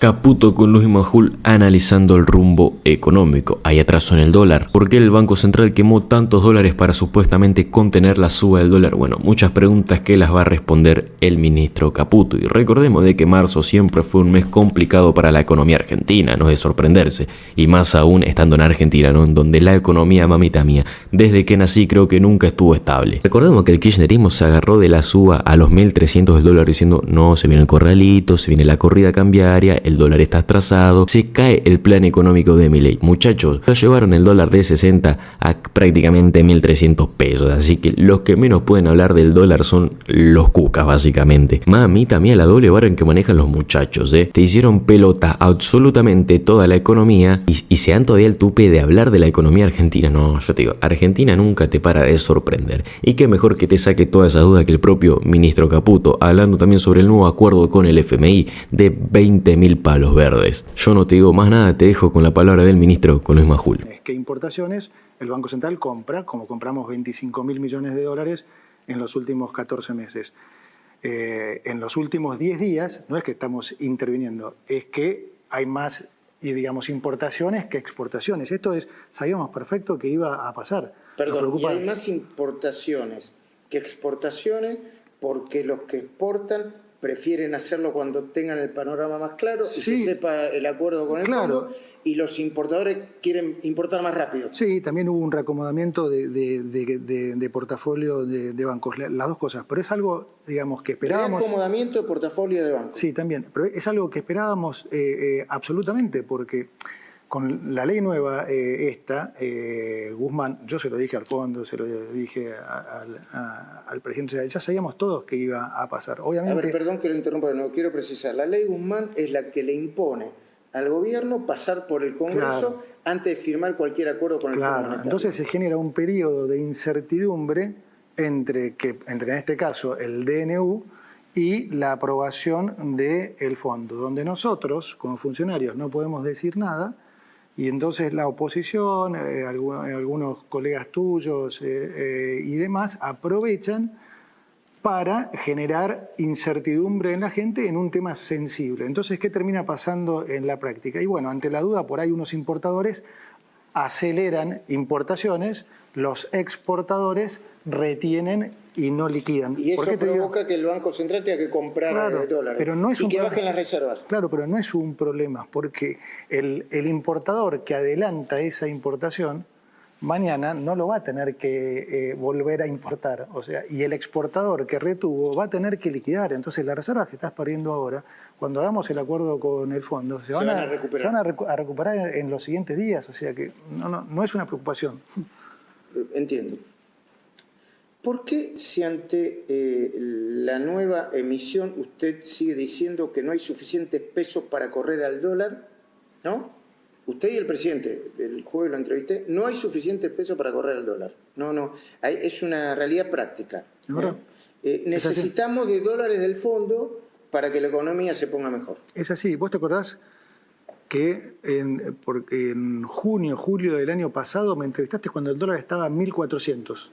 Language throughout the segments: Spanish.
Caputo con Luis Majul analizando el rumbo económico. Hay atraso en el dólar. ¿Por qué el Banco Central quemó tantos dólares para supuestamente contener la suba del dólar? Bueno, muchas preguntas que las va a responder el ministro Caputo. Y recordemos de que marzo siempre fue un mes complicado para la economía argentina, no es de sorprenderse. Y más aún estando en Argentina, ¿no? En donde la economía, mamita mía, desde que nací creo que nunca estuvo estable. Recordemos que el kirchnerismo se agarró de la suba a los 1.300 del dólar diciendo, no, se viene el corralito, se viene la corrida cambiaria, el dólar está atrasado, se cae el plan económico de Milei. Muchachos, lo llevaron el dólar de 60 a prácticamente 1.300 pesos, así que los que menos pueden hablar del dólar son los cucas, básicamente. Mamita mía, la doble vara en que manejan los muchachos, Te hicieron pelota absolutamente toda la economía y se dan todavía el tupe de hablar de la economía argentina. No, yo te digo, Argentina nunca te para de sorprender. Y qué mejor que te saque toda esa duda que el propio ministro Caputo, hablando también sobre el nuevo acuerdo con el FMI de 20.000 palos verdes. Yo no te digo más nada, te dejo con la palabra del ministro, con Luis Majul. Es que importaciones, el Banco Central compra, como compramos 25.000 millones de dólares en los últimos 14 meses. En los últimos 10 días, no es que estamos interviniendo, es que hay más, y digamos, importaciones que exportaciones. Esto es, sabíamos perfecto que iba a pasar. Perdón, y hay más importaciones que exportaciones porque los que exportan prefieren hacerlo cuando tengan el panorama más claro y se sepa el acuerdo con el fondo, y los importadores quieren importar más rápido. Sí, también hubo un reacomodamiento de portafolio de bancos, las dos cosas, pero es algo, digamos, que esperábamos. Reacomodamiento de portafolio de bancos. Sí, también, pero es algo que esperábamos absolutamente, porque con la ley nueva Guzmán, yo se lo dije al fondo, se lo dije al presidente, o sea, ya sabíamos todos que iba a pasar. Obviamente, a ver, perdón que lo interrumpa, no quiero precisar. La ley Guzmán es la que le impone al gobierno pasar por el Congreso antes de firmar cualquier acuerdo con el Fondo Monetario. Entonces se genera un periodo de incertidumbre entre en este caso el DNU y la aprobación del fondo, donde nosotros como funcionarios no podemos decir nada. Y entonces la oposición, algunos colegas tuyos y demás aprovechan para generar incertidumbre en la gente en un tema sensible. Entonces, ¿qué termina pasando en la práctica? Y bueno, ante la duda, por ahí unos importadores aceleran importaciones, los exportadores retienen y no liquidan. Y eso provoca que el Banco Central tenga que comprar dólares, pero no es y que bajen las reservas. Claro, pero no es un problema, porque el importador que adelanta esa importación, mañana no lo va a tener que volver a importar. O sea, y el exportador que retuvo va a tener que liquidar. Entonces, las reservas que estás perdiendo ahora, cuando hagamos el acuerdo con el fondo, se van a recuperar en los siguientes días. O sea que no es una preocupación. Entiendo. ¿Por qué si ante la nueva emisión usted sigue diciendo que no hay suficientes pesos para correr al dólar? ¿No? Usted y el presidente, el jueves lo entrevisté, no hay suficientes pesos para correr al dólar. No, es una realidad práctica. Necesitamos de dólares del fondo para que la economía se ponga mejor. Es así. ¿Vos te acordás que en junio, julio del año pasado me entrevistaste cuando el dólar estaba a 1.400?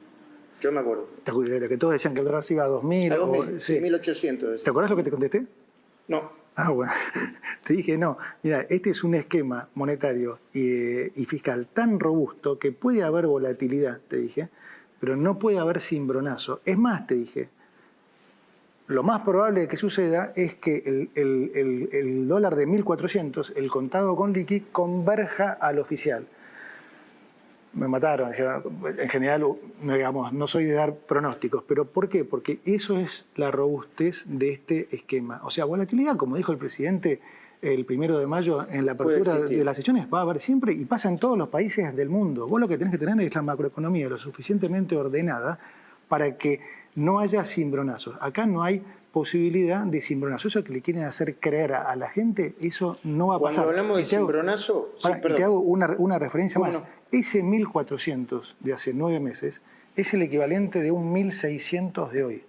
Yo me acuerdo. De que todos decían que el dólar se iba a 2.000. A 2.000, sí, 1.800. ¿Te acordás lo que te contesté? No. Ah, bueno. Te dije, no, mira, este es un esquema monetario y fiscal tan robusto que puede haber volatilidad, te dije, pero no puede haber cimbronazo. Es más, te dije, lo más probable que suceda es que el dólar de 1.400, el contado con liqui, converja al oficial. Me mataron, dijeron, en general, digamos, no soy de dar pronósticos, pero ¿por qué? Porque eso es la robustez de este esquema. O sea, volatilidad, como dijo el presidente el 1 de mayo en la apertura de las sesiones, va a haber siempre y pasa en todos los países del mundo. Vos lo que tenés que tener es la macroeconomía lo suficientemente ordenada para que no haya cimbronazos. Acá no hay posibilidad de cimbronazo. Eso que le quieren hacer creer a la gente, eso no va a pasar. Cuando hablamos de cimbronazo... Te hago una referencia más. Ese 1.400 de hace 9 meses es el equivalente de un 1.600 de hoy.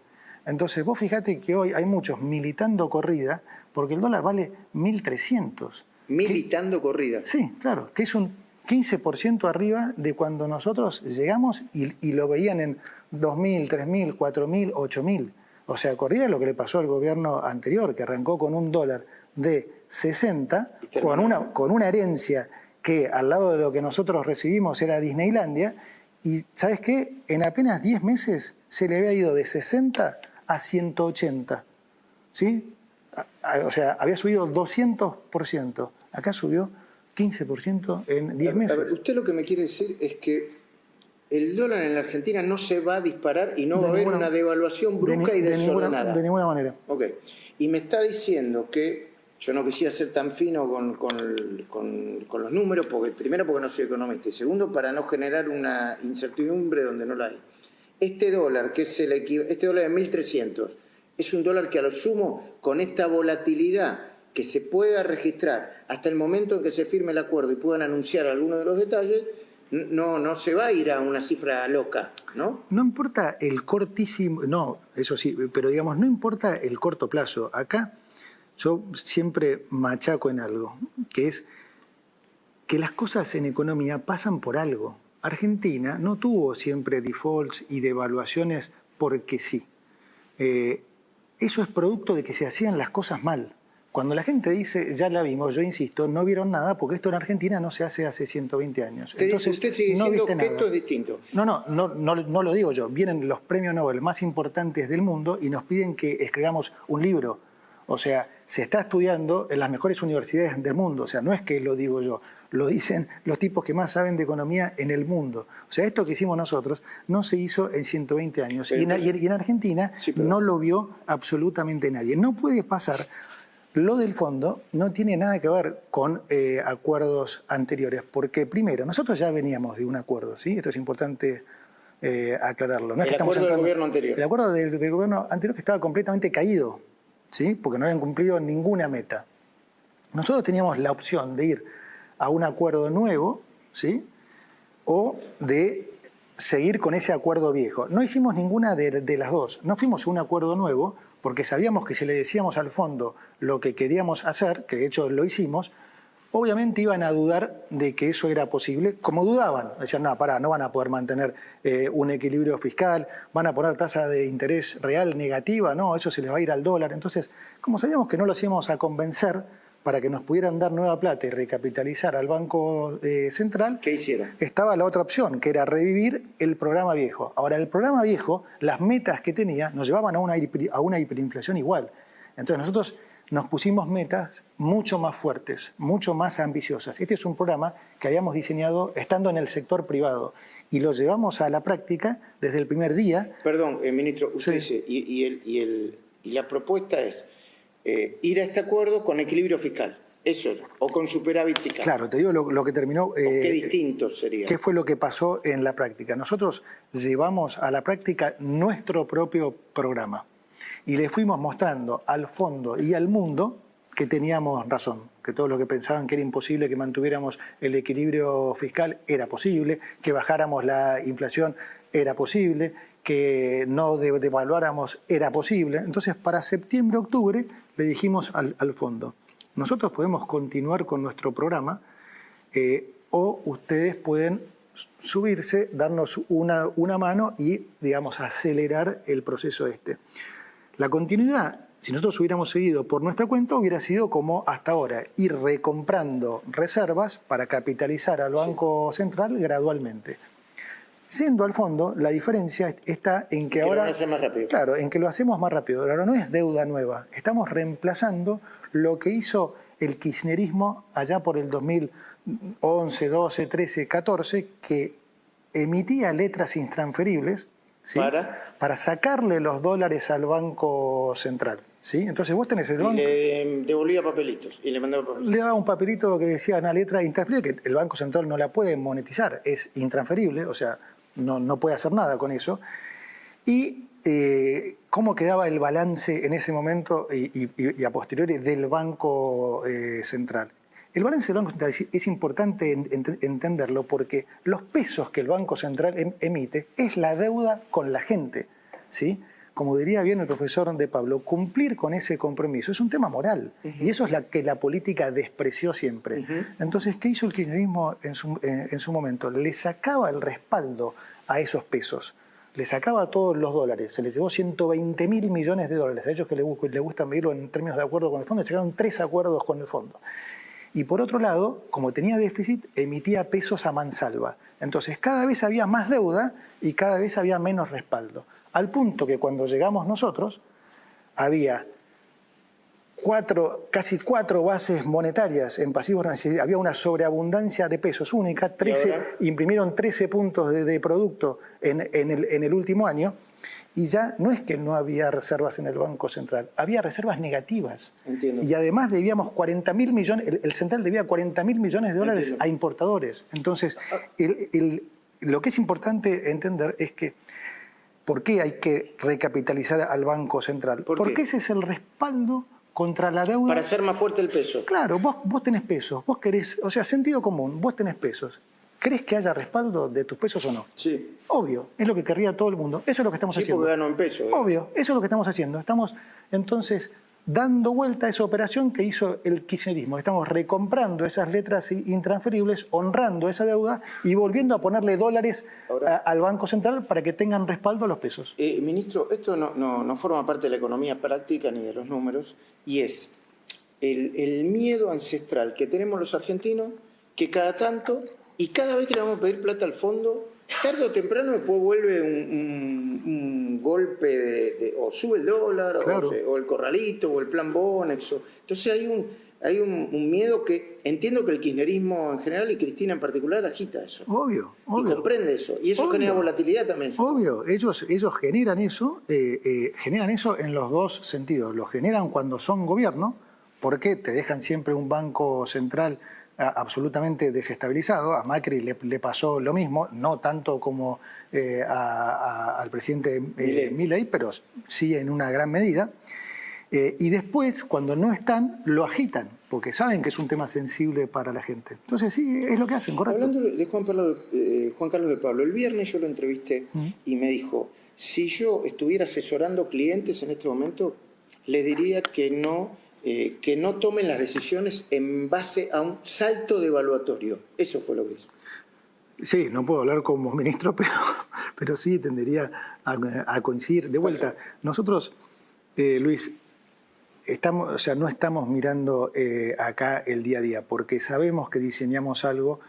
Entonces vos fíjate que hoy hay muchos militando corrida porque el dólar vale 1.300. ¿Militando corrida? Sí, claro, que es un 15% arriba de cuando nosotros llegamos y lo veían en 2.000, 3.000, 4.000, 8.000. O sea, corrida es lo que le pasó al gobierno anterior, que arrancó con un dólar de 60, con una herencia que al lado de lo que nosotros recibimos era Disneylandia, y ¿sabes qué? En apenas 10 meses se le había ido de 60 a 180, ¿sí? O sea, había subido 200%, acá subió 15% en 10 meses. A ver, usted lo que me quiere decir es que el dólar en la Argentina no se va a disparar y no va a haber una devaluación brusca y desordenada. De ninguna manera. Ok. Y me está diciendo que yo no quisiera ser tan fino con los números, primero porque no soy economista y segundo para no generar una incertidumbre donde no la hay. Este dólar, que es este dólar de 1.300, es un dólar que a lo sumo, con esta volatilidad que se pueda registrar hasta el momento en que se firme el acuerdo y puedan anunciar algunos de los detalles, no se va a ir a una cifra loca, ¿no? No importa el cortísimo, no, eso sí, pero digamos, no importa el corto plazo. Acá yo siempre machaco en algo, que es que las cosas en economía pasan por algo. Argentina no tuvo siempre defaults y devaluaciones porque sí. Eso es producto de que se hacían las cosas mal. Cuando la gente dice, ya la vimos, yo insisto, no vieron nada porque esto en Argentina no se hace 120 años. Entonces, usted sigue diciendo que esto es distinto. No lo digo yo. Vienen los premios Nobel más importantes del mundo y nos piden que escribamos un libro. O sea, se está estudiando en las mejores universidades del mundo. O sea, no es que lo digo yo, lo dicen los tipos que más saben de economía en el mundo. O sea, esto que hicimos nosotros no se hizo en 120 años. Y en Argentina no lo vio absolutamente nadie. No puede pasar. Lo del fondo no tiene nada que ver con acuerdos anteriores, porque primero, nosotros ya veníamos de un acuerdo, ¿sí? Esto es importante aclararlo. No es que el acuerdo del gobierno anterior. El acuerdo del gobierno anterior que estaba completamente caído, ¿sí? Porque no habían cumplido ninguna meta. Nosotros teníamos la opción de ir a un acuerdo nuevo, ¿sí? O de seguir con ese acuerdo viejo. No hicimos ninguna de las dos. No fuimos a un acuerdo nuevo porque sabíamos que si le decíamos al fondo lo que queríamos hacer, que de hecho lo hicimos, obviamente iban a dudar de que eso era posible, como dudaban. Decían, no, no van a poder mantener un equilibrio fiscal, van a poner tasa de interés real negativa, no, eso se les va a ir al dólar. Entonces, como sabíamos que no los íbamos a convencer para que nos pudieran dar nueva plata y recapitalizar al Banco Central, ¿qué hicieron? Estaba la otra opción, que era revivir el programa viejo. Ahora, el programa viejo, las metas que tenía, nos llevaban a una hiperinflación igual. Entonces, nosotros nos pusimos metas mucho más fuertes, mucho más ambiciosas. Este es un programa que habíamos diseñado estando en el sector privado y lo llevamos a la práctica desde el primer día. Perdón, ministro, usted dice, y la propuesta es ir a este acuerdo con equilibrio fiscal, eso, o con superávit fiscal. Claro, te digo lo que terminó. ¿Qué distinto sería? ¿Qué fue lo que pasó en la práctica? Nosotros llevamos a la práctica nuestro propio programa y le fuimos mostrando al fondo y al mundo que teníamos razón, que todos los que pensaban que era imposible que mantuviéramos el equilibrio fiscal era posible, que bajáramos la inflación era posible, que no devaluáramos era posible. Entonces, para septiembre-octubre le dijimos al fondo, nosotros podemos continuar con nuestro programa o ustedes pueden subirse, darnos una mano y, digamos, acelerar el proceso este. La continuidad, si nosotros hubiéramos seguido por nuestra cuenta, hubiera sido como hasta ahora, ir recomprando reservas para capitalizar al Banco Central gradualmente. Siendo al fondo, la diferencia está en que ahora... Lo hace más rápido. Claro, en que lo hacemos más rápido. Ahora no es deuda nueva. Estamos reemplazando lo que hizo el kirchnerismo allá por el 2011, 12, 13, 14, que emitía letras intransferibles, ¿sí? Para sacarle los dólares al Banco Central, ¿sí? Entonces vos tenés el banco... Y le devolvía papelitos. Y le mandaba papelitos. Le daba un papelito que decía una letra intransferible, que el Banco Central no la puede monetizar, es intransferible, o sea... No puede hacer nada con eso. Y cómo quedaba el balance en ese momento y a posteriori del Banco Central. El balance del Banco Central es importante entenderlo porque los pesos que el Banco Central emite es la deuda con la gente, ¿sí? Como diría bien el profesor de Pablo, cumplir con ese compromiso es un tema moral. Y eso es lo que la política despreció siempre. Entonces, ¿qué hizo el kirchnerismo en su momento? Le sacaba el respaldo a esos pesos. le sacaba todos los dólares, se les llevó 120.000 millones de dólares. A ellos que les gusta medirlo en términos de acuerdo con el fondo, llegaron 3 acuerdos con el fondo. Y por otro lado, como tenía déficit, emitía pesos a mansalva. Entonces cada vez había más deuda y cada vez había menos respaldo. Al punto que cuando llegamos nosotros, había casi cuatro bases monetarias en pasivos, es decir, había una sobreabundancia de pesos única, imprimieron 13 puntos de producto en el último año, y ya no es que no había reservas en el Banco Central, había reservas negativas. Entiendo. Y además debíamos 40.000 millones, el Central debía 40.000 millones de dólares a importadores. Entonces, lo que es importante entender es que ¿por qué hay que recapitalizar al Banco Central? Porque ese es el respaldo contra la deuda. Para hacer más fuerte el peso. Claro, vos tenés pesos, vos querés, o sea, sentido común, vos tenés pesos. ¿Crees que haya respaldo de tus pesos o no? Sí. Obvio, es lo que querría todo el mundo. Eso es lo que estamos haciendo. Sí, porque gano en pesos. Obvio, eso es lo que estamos haciendo. Estamos, entonces, dando vuelta a esa operación que hizo el kirchnerismo. Estamos recomprando esas letras intransferibles, honrando esa deuda y volviendo a ponerle dólares al Banco Central para que tengan respaldo a los pesos. Ministro, esto no forma parte de la economía práctica ni de los números, y es el miedo ancestral que tenemos los argentinos, que cada tanto, y cada vez que le vamos a pedir plata al fondo, tarde o temprano después vuelve un golpe o sube el dólar, claro, o el corralito, o el plan Bonex. Entonces hay un miedo que entiendo que el kirchnerismo en general y Cristina en particular agita eso. Obvio. Y comprende eso. Y eso genera volatilidad también. Obvio, ellos generan eso en los dos sentidos. Lo generan cuando son gobierno, porque te dejan siempre un banco central absolutamente desestabilizado. A Macri le pasó lo mismo, no tanto como al presidente Milei, pero sí en una gran medida. Y después, cuando no están, lo agitan, porque saben que es un tema sensible para la gente. Entonces sí, es lo que hacen, correcto. Hablando de Juan Carlos de Pablo, el viernes yo lo entrevisté y me dijo, si yo estuviera asesorando clientes en este momento, les diría que no tomen las decisiones en base a un salto devaluatorio. Eso fue lo que hizo. Sí, no puedo hablar como ministro, pero sí tendería a coincidir. De vuelta, nosotros, Luis, no estamos mirando acá el día a día, porque sabemos que diseñamos algo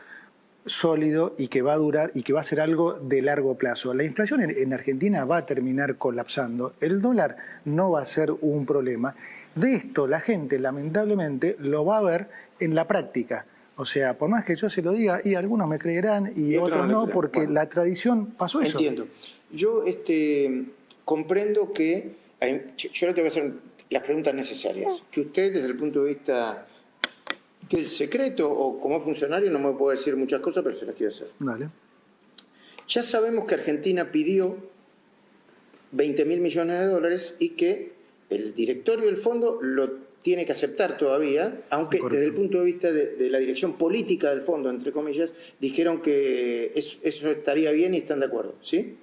sólido y que va a durar y que va a ser algo de largo plazo. La inflación en Argentina va a terminar colapsando, el dólar no va a ser un problema. De esto la gente lamentablemente lo va a ver en la práctica. O sea, por más que yo se lo diga, y algunos me creerán y otros no, porque la tradición pasó eso. Entiendo. Yo comprendo que yo le tengo que hacer las preguntas necesarias. Que usted, desde el punto de vista del secreto o como funcionario, no me puede decir muchas cosas, pero se las quiero hacer. Vale. Ya sabemos que Argentina pidió 20.000 millones de dólares y que el directorio del fondo lo tiene que aceptar todavía, aunque desde el punto de vista de la dirección política del fondo, entre comillas, dijeron que eso estaría bien y están de acuerdo, ¿sí?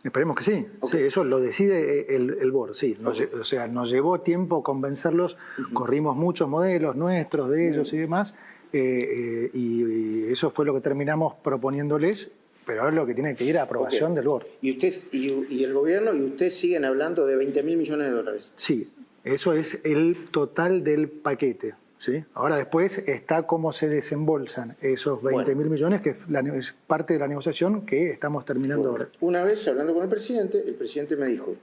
Esperemos que sí. Okay. Sí, eso lo decide el board, sí. O sea, nos llevó tiempo convencerlos, corrimos muchos modelos nuestros, de ellos y demás, y eso fue lo que terminamos proponiéndoles, pero es lo que tiene que ir a aprobación del board. ¿Y usted y el gobierno y usted siguen hablando de 20.000 millones de dólares? Sí, eso es el total del paquete. ¿Sí? Ahora después está cómo se desembolsan esos 20.000 millones, que es parte de la negociación que estamos terminando ahora. Una vez hablando con el presidente me dijo,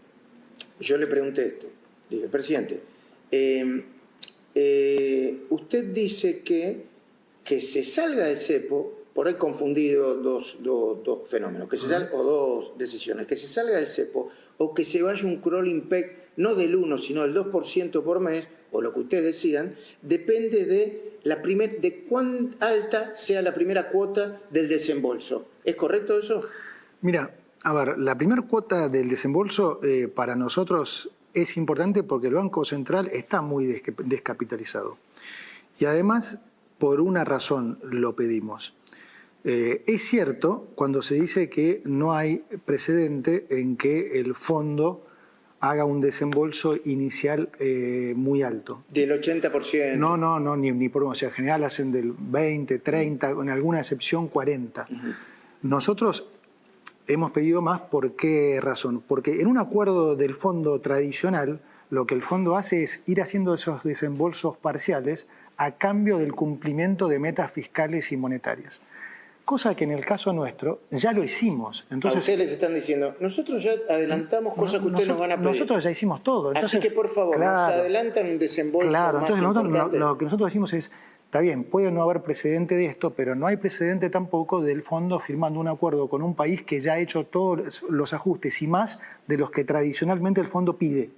yo le pregunté esto, le dije, presidente, usted dice que se salga del cepo, por ahí confundido dos fenómenos, que se salga, o dos decisiones, que se salga del cepo o que se vaya un crawling peg, no del 1, sino del 2% por mes, o lo que ustedes decidan, depende de cuán alta sea la primera cuota del desembolso. ¿Es correcto eso? Mira, a ver, la primera cuota del desembolso para nosotros es importante porque el Banco Central está muy descapitalizado. Y además, por una razón lo pedimos. Es cierto cuando se dice que no hay precedente en que el fondo haga un desembolso inicial muy alto. ¿Del 80%? No, ni por uno. O sea, en general hacen del 20, 30, en alguna excepción 40. Nosotros hemos pedido más. ¿Por qué razón? Porque en un acuerdo del fondo tradicional, lo que el fondo hace es ir haciendo esos desembolsos parciales a cambio del cumplimiento de metas fiscales y monetarias. Cosa que en el caso nuestro ya lo hicimos. Entonces, a ustedes les están diciendo, nosotros ya adelantamos cosas que ustedes nos van a pedir. Nosotros ya hicimos todo. Entonces, así que por favor, nos adelantan un desembolso claro, más entonces importante. lo que nosotros decimos es, está bien, puede no haber precedente de esto, pero no hay precedente tampoco del fondo firmando un acuerdo con un país que ya ha hecho todos los ajustes y más de los que tradicionalmente el fondo pide.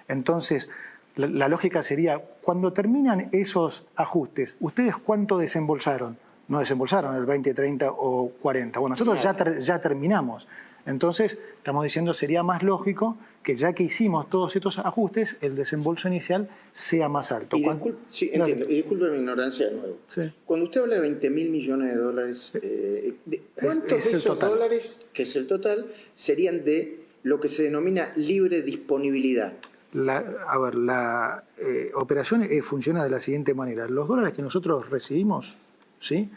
Entonces, la lógica sería, cuando terminan esos ajustes, ¿ustedes cuánto desembolsaron? No desembolsaron el 20, 30 o 40. Bueno, nosotros ya terminamos. Entonces, estamos diciendo, sería más lógico que ya que hicimos todos estos ajustes, el desembolso inicial sea más alto. Sí, entiendo. Y disculpe mi ignorancia de nuevo. Sí. Cuando usted habla de 20.000 millones de dólares, ¿cuántos de esos dólares, que es el total, serían de lo que se denomina libre disponibilidad? La operación funciona de la siguiente manera. Los dólares que nosotros recibimos, ¿sí?,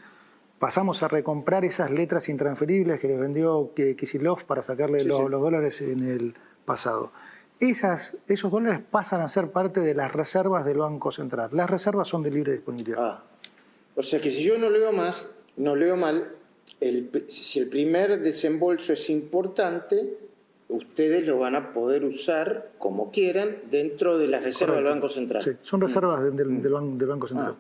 pasamos a recomprar esas letras intransferibles que les vendió Kicillof para sacarle los dólares en el pasado. Esos dólares pasan a ser parte de las reservas del Banco Central. Las reservas son de libre disponibilidad. O sea que si yo no leo mal, si el primer desembolso es importante, ustedes lo van a poder usar como quieran dentro de las reservas del Banco Central. Sí, son reservas del Banco Central.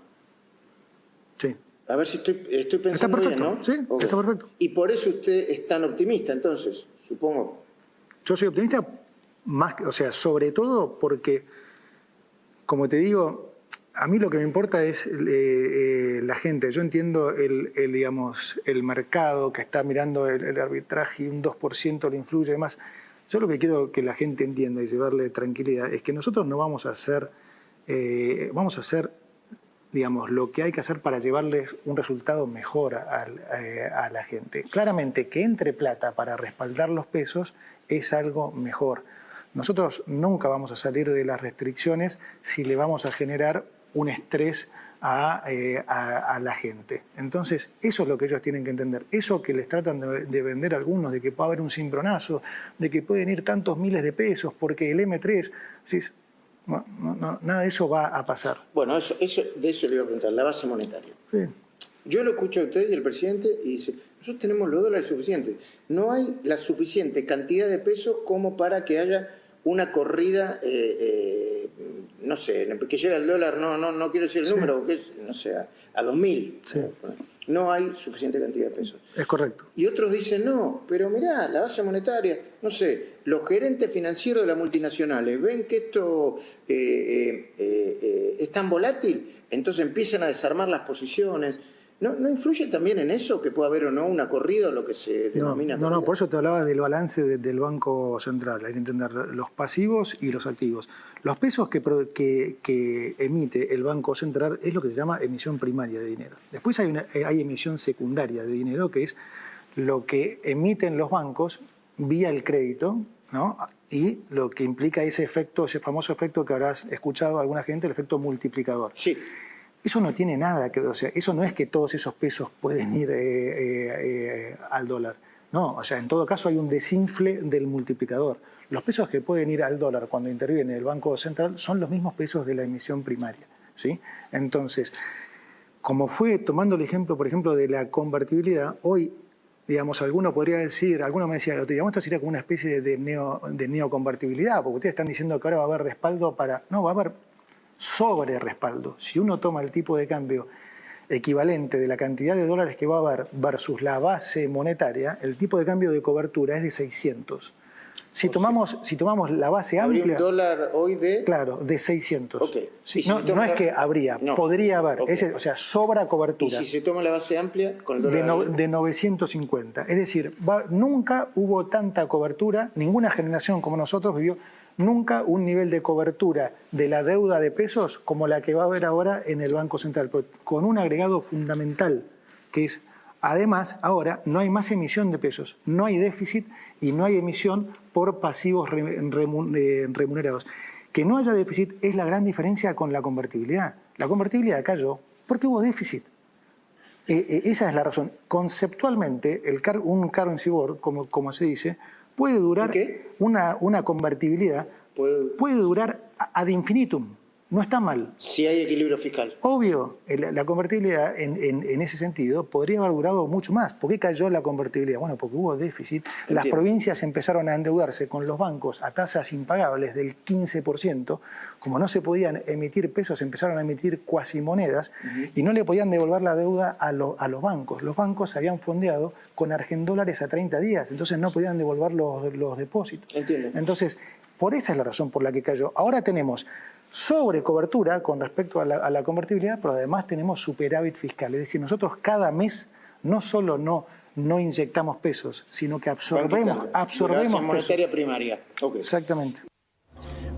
Sí. A ver si estoy pensando bien, ¿no? Sí, okay. Está perfecto. Y por eso usted es tan optimista, entonces, supongo. Yo soy optimista, sobre todo porque, como te digo, a mí lo que me importa es la gente. Yo entiendo el mercado que está mirando el arbitraje y un 2% le influye y demás. Yo lo que quiero que la gente entienda y llevarle tranquilidad es que nosotros no vamos a hacer, digamos, lo que hay que hacer para llevarles un resultado mejor a la gente. Claramente que entre plata para respaldar los pesos es algo mejor. Nosotros nunca vamos a salir de las restricciones si le vamos a generar un estrés a la gente. Entonces, eso es lo que ellos tienen que entender. Eso que les tratan de vender algunos, de que puede haber un cimbronazo, de que pueden ir tantos miles de pesos porque el M3... No, nada de eso va a pasar. Bueno, de eso le iba a preguntar, la base monetaria. Sí. Yo lo escucho a usted y al presidente y dice, nosotros tenemos los dólares suficientes. No hay la suficiente cantidad de pesos como para que haya una corrida, no sé, que llegue al dólar, no quiero decir el número, porque es, no sé, a 2.000. Sí. No hay suficiente cantidad de pesos. Es correcto. Y otros dicen, no, pero mirá, la base monetaria, no sé, los gerentes financieros de las multinacionales ven que esto es tan volátil, entonces empiezan a desarmar las posiciones. ¿No influye también en eso que pueda haber o no una corrida o lo que se denomina corrida? No, por eso te hablaba del balance del Banco Central. Hay que entender los pasivos y los activos. Los pesos que emite el Banco Central es lo que se llama emisión primaria de dinero. Después hay emisión secundaria de dinero, que es lo que emiten los bancos vía el crédito, ¿no? Y lo que implica ese famoso efecto que habrás escuchado a alguna gente, el efecto multiplicador. Sí. Eso no tiene nada que ver, o sea, eso no es que todos esos pesos pueden ir al dólar. No, o sea, en todo caso hay un desinfle del multiplicador. Los pesos que pueden ir al dólar cuando interviene el Banco Central son los mismos pesos de la emisión primaria, ¿sí? Entonces, como fue tomando el ejemplo, por ejemplo, de la convertibilidad, hoy, digamos, alguno podría decir, alguno me decía, digamos, esto sería como una especie de neoconvertibilidad, porque ustedes están diciendo que ahora va a haber respaldo para... No, va a haber sobre respaldo. Si uno toma el tipo de cambio equivalente de la cantidad de dólares que va a haber versus la base monetaria, el tipo de cambio de cobertura es de 600. Si tomamos la base amplia... ¿Habría un dólar hoy de...? Claro, de 600. Okay. Sí, no es que habría, podría haber. Okay. O sea, sobra cobertura. ¿Y si se toma la base amplia con el dólar? De 950. Es decir, nunca hubo tanta cobertura, ninguna generación como nosotros vivió nunca un nivel de cobertura de la deuda de pesos como la que va a haber ahora en el Banco Central, con un agregado fundamental, que es, además, ahora no hay más emisión de pesos, no hay déficit y no hay emisión por pasivos remunerados. Que no haya déficit es la gran diferencia con la convertibilidad. La convertibilidad cayó porque hubo déficit. Esa es la razón. Conceptualmente, un currency board, como se dice, puede durar una convertibilidad, puede durar ad infinitum. No está mal. Si hay equilibrio fiscal. Obvio, la convertibilidad en ese sentido podría haber durado mucho más. ¿Por qué cayó la convertibilidad? Bueno, porque hubo déficit. Entiendo. Las provincias empezaron a endeudarse con los bancos a tasas impagables del 15%. Como no se podían emitir pesos, empezaron a emitir cuasimonedas y no le podían devolver la deuda a los bancos. Los bancos se habían fondeado con argendólares a 30 días, entonces no podían devolver los depósitos. Entiendo. Entonces, por esa es la razón por la que cayó. Ahora tenemos sobrecobertura con respecto a la convertibilidad, pero además tenemos superávit fiscal. Es decir, nosotros cada mes no solo no inyectamos pesos, sino que absorbemos monetaria pesos. primaria. Okay. Exactamente.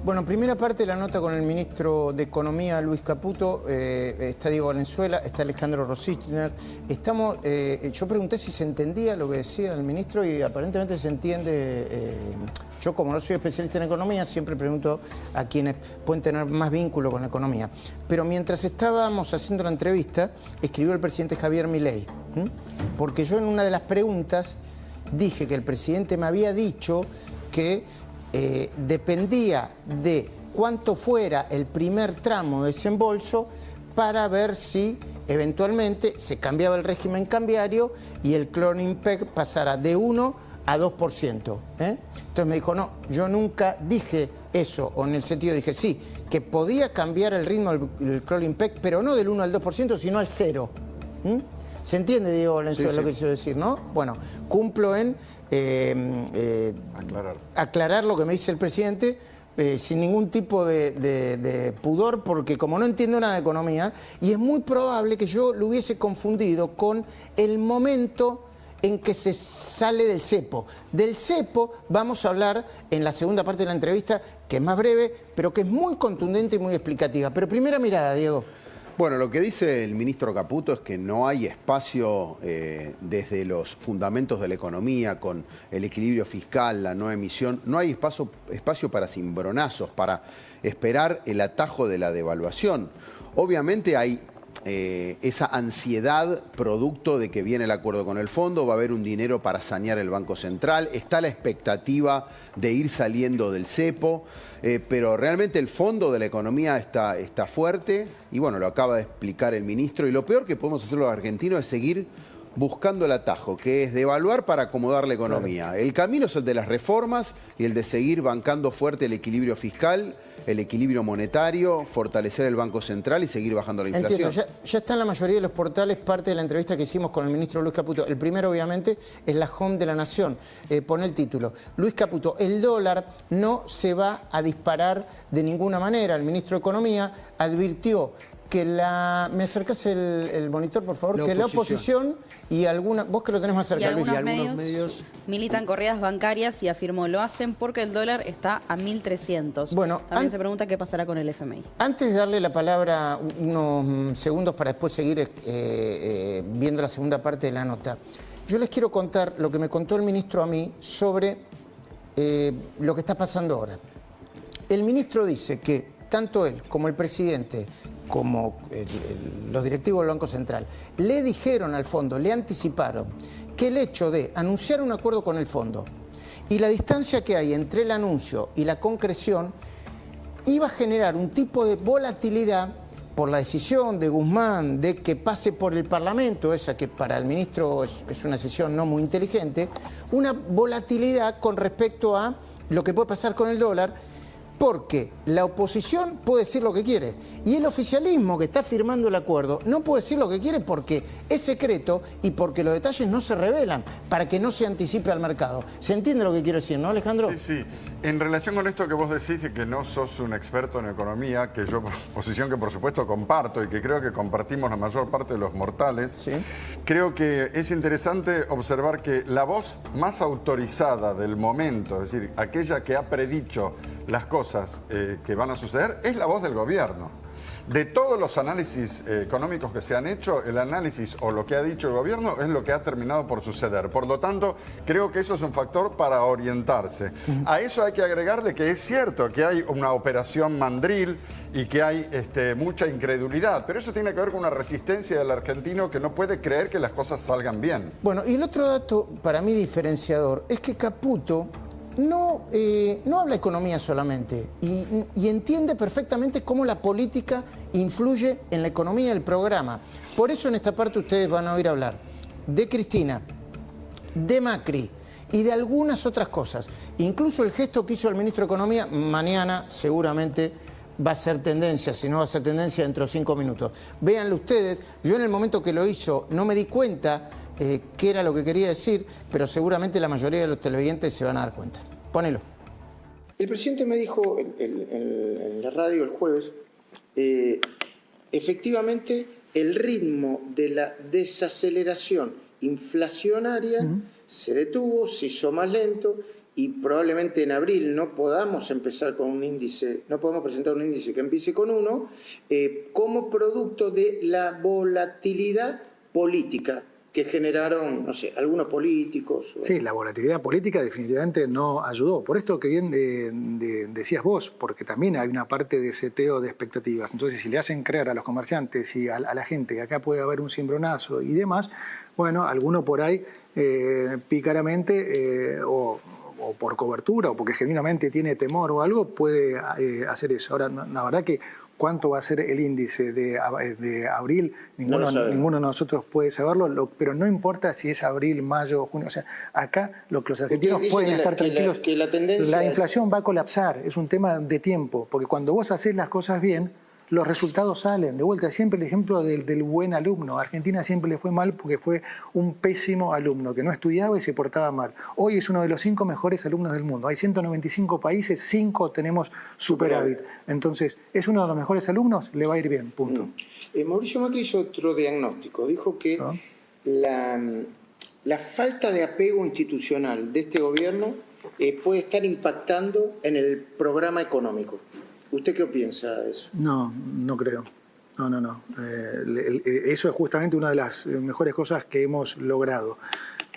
Bueno, primera parte de la nota con el ministro de Economía, Luis Caputo, está Diego Valenzuela, está Alejandro Rosichner. Yo pregunté si se entendía lo que decía el ministro y aparentemente se entiende. Yo, como no soy especialista en economía, siempre pregunto a quienes pueden tener más vínculo con la economía. Pero mientras estábamos haciendo la entrevista, escribió el presidente Javier Milei. Porque yo en una de las preguntas dije que el presidente me había dicho que dependía de cuánto fuera el primer tramo de desembolso para ver si eventualmente se cambiaba el régimen cambiario y el cloring peg pasara de 1 a 2%. Entonces me dijo, no, yo nunca dije eso, o en el sentido dije, sí, que podía cambiar el ritmo del cloring peg, pero no del 1 al 2%, sino al 0. ¿Se entiende, Diego Valenzuela, sí, lo que quiero decir, no? Bueno, cumplo en aclarar lo que me dice el presidente sin ningún tipo de pudor, porque como no entiendo nada de economía, y es muy probable que yo lo hubiese confundido con el momento en que se sale del cepo. Del cepo vamos a hablar en la segunda parte de la entrevista, que es más breve, pero que es muy contundente y muy explicativa. Pero primera mirada, Diego. Bueno, lo que dice el ministro Caputo es que no hay espacio desde los fundamentos de la economía, con el equilibrio fiscal, la no emisión, no hay espacio para cimbronazos, para esperar el atajo de la devaluación. Obviamente hay esa ansiedad producto de que viene el acuerdo con el fondo, va a haber un dinero para sanear el Banco Central, está la expectativa de ir saliendo del cepo, pero realmente el fondo de la economía está fuerte y bueno, lo acaba de explicar el ministro, y lo peor que podemos hacer los argentinos es seguir buscando el atajo, que es devaluar para acomodar la economía. Claro. El camino es el de las reformas y el de seguir bancando fuerte el equilibrio fiscal, el equilibrio monetario, fortalecer el Banco Central y seguir bajando la inflación. Entiendo, ya está en la mayoría de los portales parte de la entrevista que hicimos con el ministro Luis Caputo. El primero, obviamente, es la home de La Nación. Pone el título. Luis Caputo, el dólar no se va a disparar de ninguna manera. El ministro de Economía advirtió que ¿me acercás el monitor, por favor? Que la oposición y alguna... Vos que lo tenés más cerca, Luis. Y algunos medios militan corridas bancarias y afirmó, lo hacen porque el dólar está a 1.300. Bueno, también se pregunta qué pasará con el FMI. Antes de darle la palabra unos segundos para después seguir viendo la segunda parte de la nota, yo les quiero contar lo que me contó el ministro a mí sobre lo que está pasando ahora. El ministro dice que tanto él como el presidente, como los directivos del Banco Central, le dijeron al fondo, le anticiparon, que el hecho de anunciar un acuerdo con el fondo y la distancia que hay entre el anuncio y la concreción iba a generar un tipo de volatilidad por la decisión de Guzmán de que pase por el Parlamento, esa que para el ministro es una decisión no muy inteligente, una volatilidad con respecto a lo que puede pasar con el dólar, porque la oposición puede decir lo que quiere y el oficialismo que está firmando el acuerdo no puede decir lo que quiere porque es secreto y porque los detalles no se revelan para que no se anticipe al mercado. ¿Se entiende lo que quiero decir, no, Alejandro? Sí, sí. En relación con esto que vos decís de que no sos un experto en economía, que yo, posición que por supuesto comparto y que creo que compartimos la mayor parte de los mortales, sí, creo que es interesante observar que la voz más autorizada del momento, es decir, aquella que ha predicho las cosas que van a suceder, es la voz del gobierno. de todos los análisis económicos que se han hecho, el análisis o lo que ha dicho el gobierno es lo que ha terminado por suceder. Por lo tanto, creo que eso es un factor para orientarse. A eso hay que agregarle que es cierto que hay una operación mandril y que hay mucha incredulidad, pero eso tiene que ver con una resistencia del argentino que no puede creer que las cosas salgan bien. Bueno, y el otro dato para mí diferenciador es que Caputo no habla economía solamente y entiende perfectamente cómo la política influye en la economía del programa. Por eso en esta parte ustedes van a oír hablar de Cristina, de Macri y de algunas otras cosas. Incluso el gesto que hizo el ministro de Economía, mañana seguramente va a ser tendencia, si no va a ser tendencia dentro de 5 minutos. Véanlo ustedes, yo en el momento que lo hizo no me di cuenta qué era lo que quería decir, pero seguramente la mayoría de los televidentes se van a dar cuenta. Ponelo. El presidente me dijo en la radio el jueves, efectivamente el ritmo de la desaceleración inflacionaria se detuvo, se hizo más lento y probablemente en abril no podamos empezar con un índice, no podemos presentar un índice que empiece con 1, como producto de la volatilidad política que generaron, no sé, algunos políticos. Sí, la volatilidad política definitivamente no ayudó. Por esto que bien decías vos, porque también hay una parte de seteo de expectativas. Entonces, si le hacen creer a los comerciantes y a la gente que acá puede haber un cimbronazo y demás, bueno, alguno por ahí pícaramente o por cobertura o porque genuinamente tiene temor o algo, puede hacer eso. Ahora, la verdad que cuánto va a ser el índice de abril, ninguno de nosotros puede saberlo, pero no importa si es abril, mayo, junio. O sea, acá lo que los argentinos pueden estar tranquilos, que la inflación va a colapsar, es un tema de tiempo, porque cuando vos haces las cosas bien, los resultados salen. De vuelta, siempre el ejemplo del buen alumno. A Argentina siempre le fue mal porque fue un pésimo alumno, que no estudiaba y se portaba mal. Hoy es uno de los 5 mejores alumnos del mundo. Hay 195 países, 5 tenemos superávit. Entonces, es uno de los mejores alumnos, le va a ir bien, punto. Mauricio Macri hizo otro diagnóstico. Dijo que la falta de apego institucional de este gobierno puede estar impactando en el programa económico. ¿Usted qué piensa de eso? No creo. No. Eso es justamente una de las mejores cosas que hemos logrado.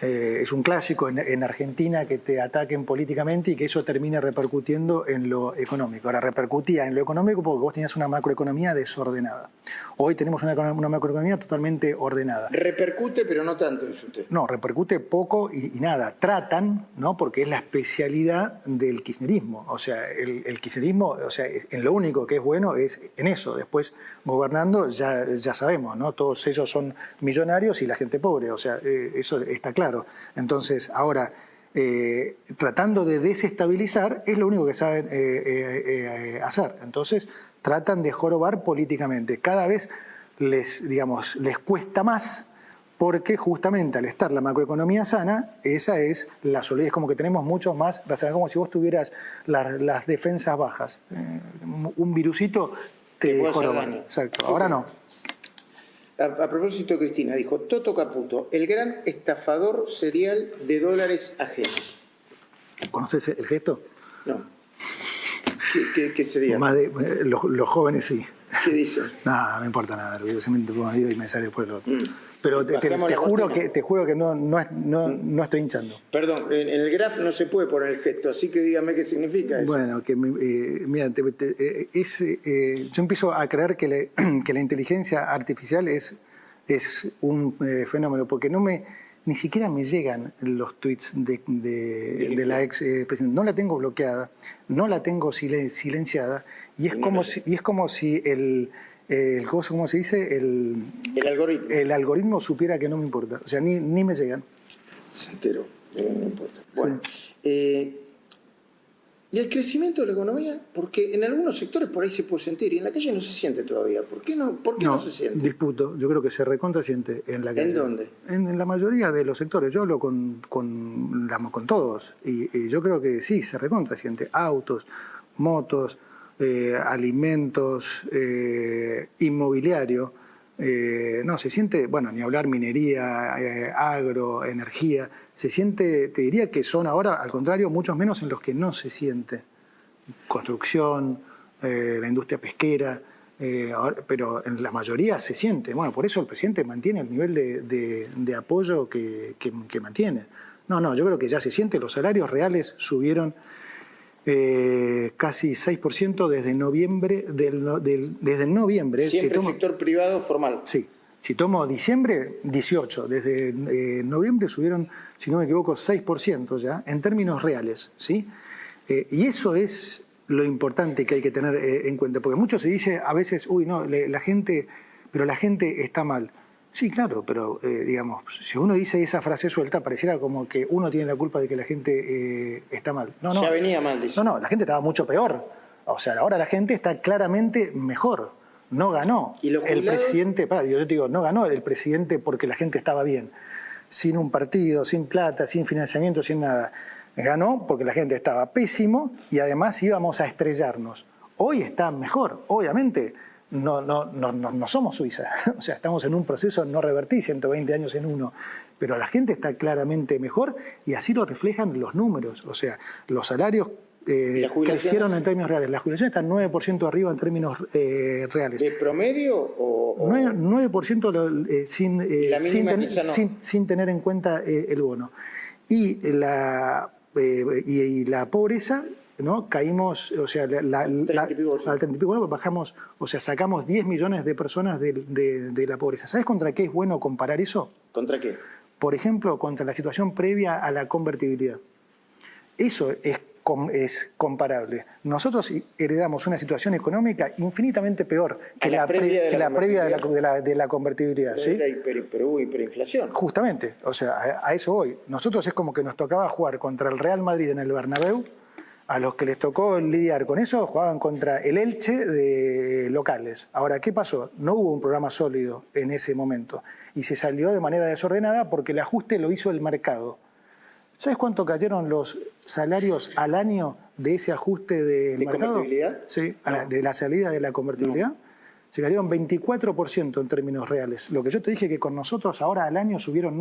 Es un clásico en Argentina que te ataquen políticamente y que eso termine repercutiendo en lo económico. Ahora, repercutía en lo económico porque vos tenías una macroeconomía desordenada. Hoy tenemos una macroeconomía totalmente ordenada. Repercute, pero no tanto, dice usted. No, repercute poco y nada. Tratan, ¿no? Porque es la especialidad del kirchnerismo. O sea, el kirchnerismo, o sea, en lo único que es bueno es en eso. Después, gobernando, ya sabemos, ¿no? Todos ellos son millonarios y la gente pobre. O sea, eso está claro. Entonces, ahora, tratando de desestabilizar, es lo único que saben hacer. Entonces, tratan de jorobar políticamente. Cada vez les cuesta más, porque justamente al estar la macroeconomía sana, esa es la solidez, como que tenemos mucho más, como si vos tuvieras las defensas bajas. Un virusito te joroba. Exacto. Ahora no. A propósito, Cristina dijo, Toto Caputo, el gran estafador serial de dólares ajenos. ¿Conoces el gesto? No. ¿Qué sería? Los jóvenes sí. ¿Qué dicen? No importa nada, se me pongo y me sale después lo otro. Pero te juro que no estoy hinchando. Perdón, en el graph no se puede poner el gesto, así que dígame qué significa eso. Bueno, mira, yo empiezo a creer que la inteligencia artificial es un fenómeno, porque ni siquiera me llegan los tweets de la ex presidenta. No la tengo bloqueada, no la tengo silenciada, y es como si ¿cómo se dice? El algoritmo. El algoritmo supiera que no me importa. O sea, ni me llegan. Se enteró, no me importa. Bueno, sí. Y el crecimiento de la economía, porque en algunos sectores por ahí se puede sentir, y en la calle no se siente todavía. ¿Por qué no se siente? Disputo. Yo creo que se recontra siente en la calle. ¿En dónde? En la mayoría de los sectores. Yo hablo con todos. Y yo creo que sí, se recontra siente. Autos, motos, alimentos, inmobiliario, no, se siente, bueno, ni hablar minería, agro, energía, se siente, te diría que son ahora, al contrario, muchos menos en los que no se siente. Construcción, la industria pesquera, pero en la mayoría se siente. Bueno, por eso el presidente mantiene el nivel de apoyo que mantiene. No, yo creo que ya se siente. Los salarios reales subieron casi 6% desde noviembre. Desde noviembre. Siempre sector privado formal. Sí. Si tomo diciembre, 18. Desde noviembre subieron, si no me equivoco, 6% ya, en términos reales, ¿sí? Y eso es lo importante que hay que tener en cuenta. Porque mucho se dice a veces, uy, no, la gente está mal. Sí, claro, pero digamos, si uno dice esa frase suelta, pareciera como que uno tiene la culpa de que la gente está mal. No, ya venía mal, dice. No, la gente estaba mucho peor. O sea, ahora la gente está claramente mejor. No ganó el presidente, yo te digo, no ganó el presidente porque la gente estaba bien, sin un partido, sin plata, sin financiamiento, sin nada. Ganó porque la gente estaba pésimo y además íbamos a estrellarnos. Hoy está mejor, obviamente no somos Suiza, o sea, estamos en un proceso no revertir 120 años en uno, pero la gente está claramente mejor y así lo reflejan los números, o sea, los salarios crecieron en términos reales. Las jubilaciones están 9% arriba en términos reales. ¿De promedio o...? 9% sin tener en cuenta el bono. Y la pobreza, ¿no? Caímos, o sea, al 30 bajamos, o sea, sacamos 10 millones de personas de la pobreza. ¿Sabes contra qué es bueno comparar eso? ¿Contra qué? Por ejemplo, contra la situación previa a la convertibilidad. Eso es comparable. Nosotros heredamos una situación económica infinitamente peor que la previa de la convertibilidad. ¿Sí? Era hiperinflación. Justamente, o sea, a eso voy. Nosotros es como que nos tocaba jugar contra el Real Madrid en el Bernabéu. A los que les tocó lidiar con eso jugaban contra el Elche de locales. Ahora, ¿qué pasó? No hubo un programa sólido en ese momento y se salió de manera desordenada porque el ajuste lo hizo el mercado. ¿Sabes cuánto cayeron los salarios al año de ese ajuste del mercado? ¿De convertibilidad? Sí, de la salida de la convertibilidad. No. Se cayeron 24% en términos reales. Lo que yo te dije que con nosotros ahora al año subieron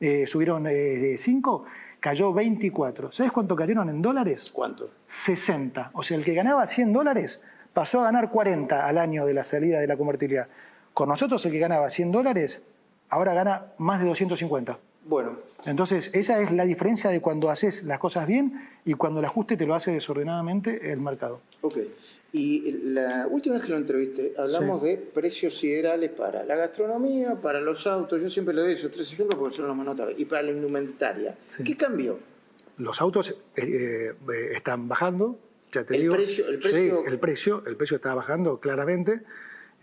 5, cayó 24. ¿Sabes cuánto cayeron en dólares? ¿Cuánto? 60. O sea, el que ganaba $100 pasó a ganar 40 al año de la salida de la convertibilidad. Con nosotros el que ganaba $100 ahora gana más de 250. Bueno. Entonces, esa es la diferencia de cuando haces las cosas bien y cuando el ajuste te lo hace desordenadamente el mercado. Ok. Y la última vez que lo entrevisté, hablamos de precios siderales para la gastronomía, para los autos. Yo siempre le doy esos 3 ejemplos porque son los más notables. Y para la indumentaria. Sí. ¿Qué cambió? Los autos están bajando, ya te digo. Sí, el precio está bajando claramente.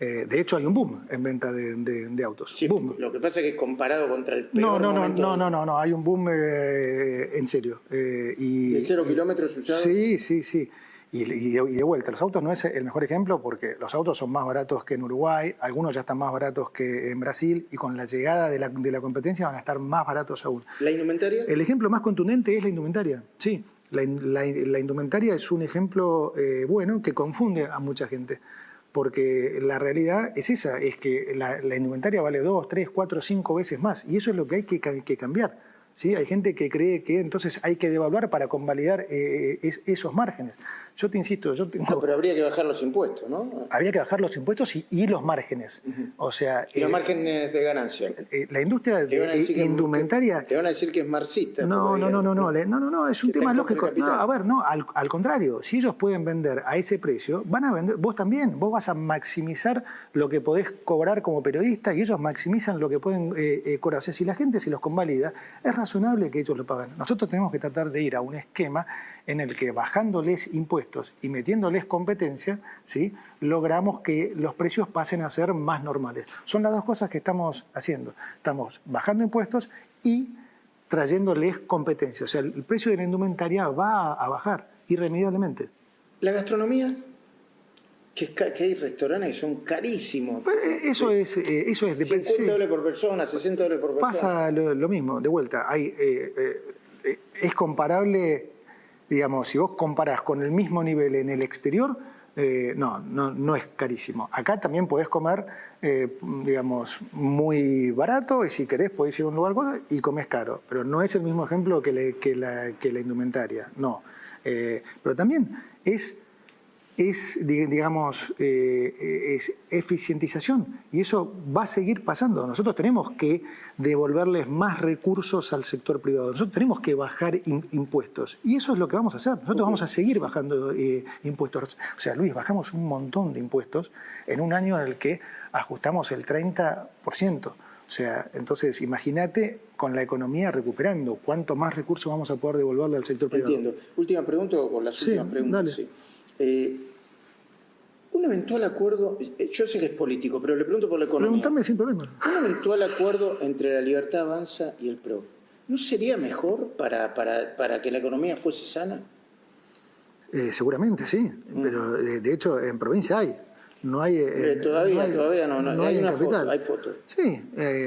De hecho, hay un boom en venta de autos. Sí, boom. Lo que pasa es que es comparado contra el peor momento. No, hay un boom en serio. ¿De 0 kilómetros usados? Sí. Y de vuelta, los autos no es el mejor ejemplo porque los autos son más baratos que en Uruguay, algunos ya están más baratos que en Brasil y con la llegada de la competencia van a estar más baratos aún. ¿La indumentaria? El ejemplo más contundente es la indumentaria, sí. La indumentaria es un ejemplo bueno que confunde a mucha gente. Porque la realidad es esa, es que la indumentaria vale 2, 3, 4, 5 veces más. Y eso es lo que hay que cambiar. ¿Sí? Hay gente que cree que entonces hay que devaluar para convalidar esos márgenes. Yo te insisto, pero habría que bajar los impuestos, ¿no? Habría que bajar los impuestos y los márgenes. O sea, y los márgenes de ganancia. La industria de indumentaria... Te van a decir que es marxista. No, es un tema lógico. Al contrario, si ellos pueden vender a ese precio, van a vender, vos también, vos vas a maximizar lo que podés cobrar como periodista y ellos maximizan lo que pueden cobrar. O sea, si la gente se los convalida, es razonable que ellos lo paguen. Nosotros tenemos que tratar de ir a un esquema en el que bajándoles impuestos y metiéndoles competencia, ¿sí? Logramos que los precios pasen a ser más normales. Son las dos cosas que estamos haciendo. Estamos bajando impuestos y trayéndoles competencia. O sea, el precio de la indumentaria va a bajar irremediablemente. La gastronomía, que hay restaurantes que son carísimos. Pero eso es 50 dólares por persona, 60 dólares por persona. Pasa lo mismo, de vuelta. Es comparable, digamos, si vos comparás con el mismo nivel en el exterior, no es carísimo. Acá también podés comer, digamos, muy barato y si querés podés ir a un lugar y comés caro. Pero no es el mismo ejemplo que la indumentaria, no. Pero también es es, digamos, es eficientización, y eso va a seguir pasando. Nosotros tenemos que devolverles más recursos al sector privado, nosotros tenemos que bajar impuestos, y eso es lo que vamos a hacer. Nosotros vamos a seguir bajando impuestos. O sea, Luis, bajamos un montón de impuestos en un año en el que ajustamos el 30%. O sea, entonces imagínate con la economía recuperando, ¿cuánto más recursos vamos a poder devolverle al sector privado? Entiendo. Última pregunta o las últimas preguntas. Dale. Sí. Un eventual acuerdo, yo sé que es político, pero le pregunto por la economía. Pregúntame sin problema. Un eventual acuerdo entre la Libertad Avanza y el PRO, ¿no sería mejor para que la economía fuese sana? Seguramente sí, pero de hecho en provincia hay. No hay. Todavía no hay una capital. foto, hay fotos. Sí,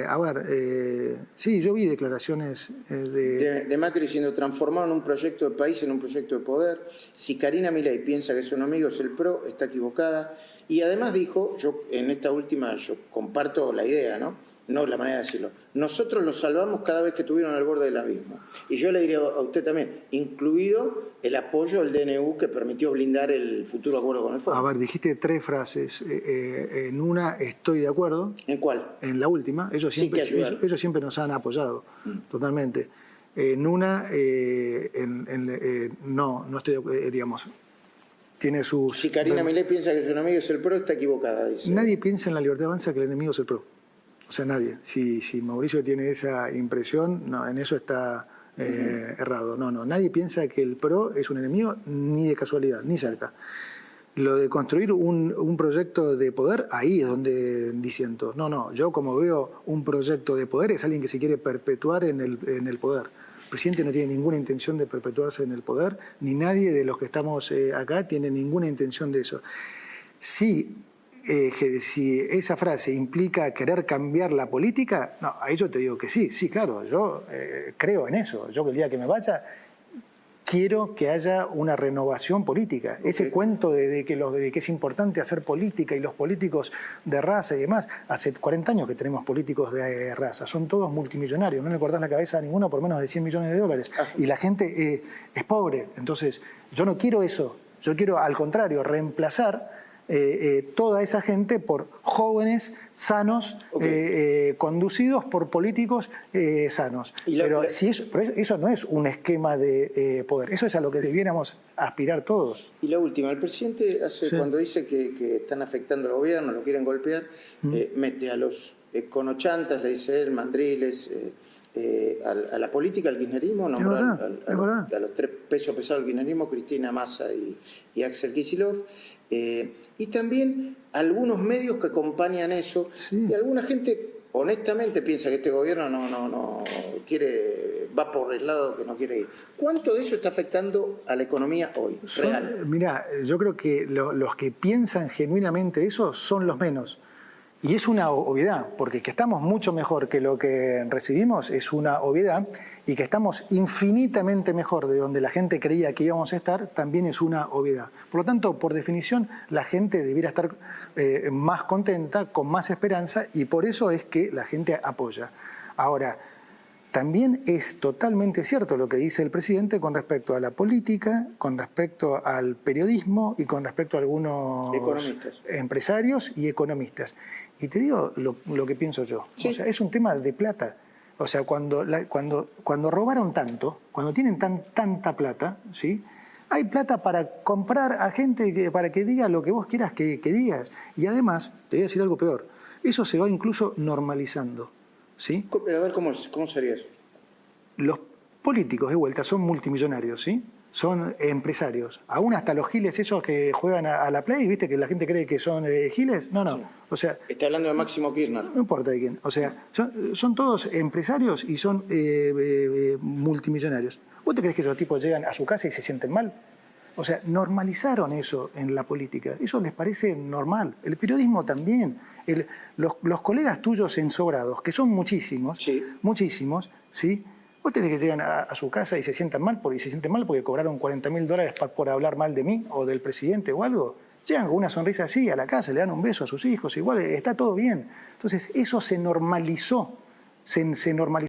a ver, sí, yo vi declaraciones de Macri diciendo transformaron un proyecto de país en un proyecto de poder. Si Karina Milei piensa que su enemigo es el PRO, está equivocada. Y además dijo, yo en esta última, yo comparto la idea, no la manera de decirlo. Nosotros los salvamos cada vez que estuvieron al borde del abismo. Y yo le diría a usted también, incluido el apoyo del DNU que permitió blindar el futuro acuerdo con el fondo. A ver, dijiste 3 frases. En una estoy de acuerdo. ¿En cuál? En la última. Ellos siempre nos han apoyado, totalmente. En una, no estoy de acuerdo, digamos. Tiene sus... Si Karina Milei piensa que su enemigo es el PRO, está equivocada, dice. Nadie piensa en la Libertad Avanza que el enemigo es el PRO. O sea, nadie. Si Mauricio tiene esa impresión, no, en eso está errado. No, nadie piensa que el PRO es un enemigo ni de casualidad, ni cerca. Lo de construir un proyecto de poder, ahí es donde disiento. No, yo como veo un proyecto de poder es alguien que se quiere perpetuar en el poder. El presidente no tiene ninguna intención de perpetuarse en el poder, ni nadie de los que estamos acá tiene ninguna intención de eso. Si esa frase implica querer cambiar la política, no, ahí yo te digo que sí, claro, yo creo en eso. Yo el día que me vaya quiero que haya una renovación política. Okay. Ese cuento de que es importante hacer política y los políticos de raza y demás, hace 40 años que tenemos políticos de raza, son todos multimillonarios, no le cortás la cabeza a ninguno por menos de 100 millones de dólares. Y la gente es pobre, entonces yo no quiero eso, yo quiero al contrario reemplazar toda esa gente por jóvenes sanos, conducidos por políticos sanos. Pero eso no es un esquema de poder, eso es a lo que debiéramos aspirar todos. Y la última, el presidente cuando dice que están afectando al gobierno, lo quieren golpear, mete a los conochantas, le dice él, mandriles, a la política, al kirchnerismo, nombró a los 3 pesos pesados del kirchnerismo, Cristina Massa y Axel Kicillof, y también algunos medios que acompañan eso, y alguna gente honestamente piensa que este gobierno no quiere, va por el lado que no quiere ir. ¿Cuánto de eso está afectando a la economía hoy, real? Mira, yo creo que los que piensan genuinamente eso son los menos. Y es una obviedad, porque que estamos mucho mejor que lo que recibimos es una obviedad, y que estamos infinitamente mejor de donde la gente creía que íbamos a estar también es una obviedad. Por lo tanto, por definición, la gente debiera estar más contenta, con más esperanza, y por eso es que la gente apoya. Ahora, también es totalmente cierto lo que dice el presidente con respecto a la política, con respecto al periodismo y con respecto a algunos empresarios y economistas. Y te digo lo que pienso yo. Sí. O sea, es un tema de plata. O sea, cuando robaron tanto, cuando tienen tanta plata, ¿sí? Hay plata para comprar a gente para que diga lo que vos quieras que digas. Y además, te voy a decir algo peor, eso se va incluso normalizando. ¿Sí? A ver, ¿cómo sería eso? Los políticos de vuelta son multimillonarios, ¿sí? Son empresarios. Aún hasta los giles esos que juegan a la Play, ¿viste? Que la gente cree que son giles. No. Sí. O sea, está hablando de Máximo Kirchner. No importa de quién. O sea, son todos empresarios y son multimillonarios. ¿Vos te crees que esos tipos llegan a su casa y se sienten mal? O sea, normalizaron eso en la política. Eso les parece normal. El periodismo también. Los colegas tuyos ensobrados, que son muchísimos, muchísimos, ¿sí? Vos tenés que llegan a su casa y se sientan mal porque cobraron $40.000 por hablar mal de mí o del presidente o algo. Llegan con una sonrisa así a la casa, le dan un beso a sus hijos, igual está todo bien. Entonces, eso se normalizó. Se normalizó.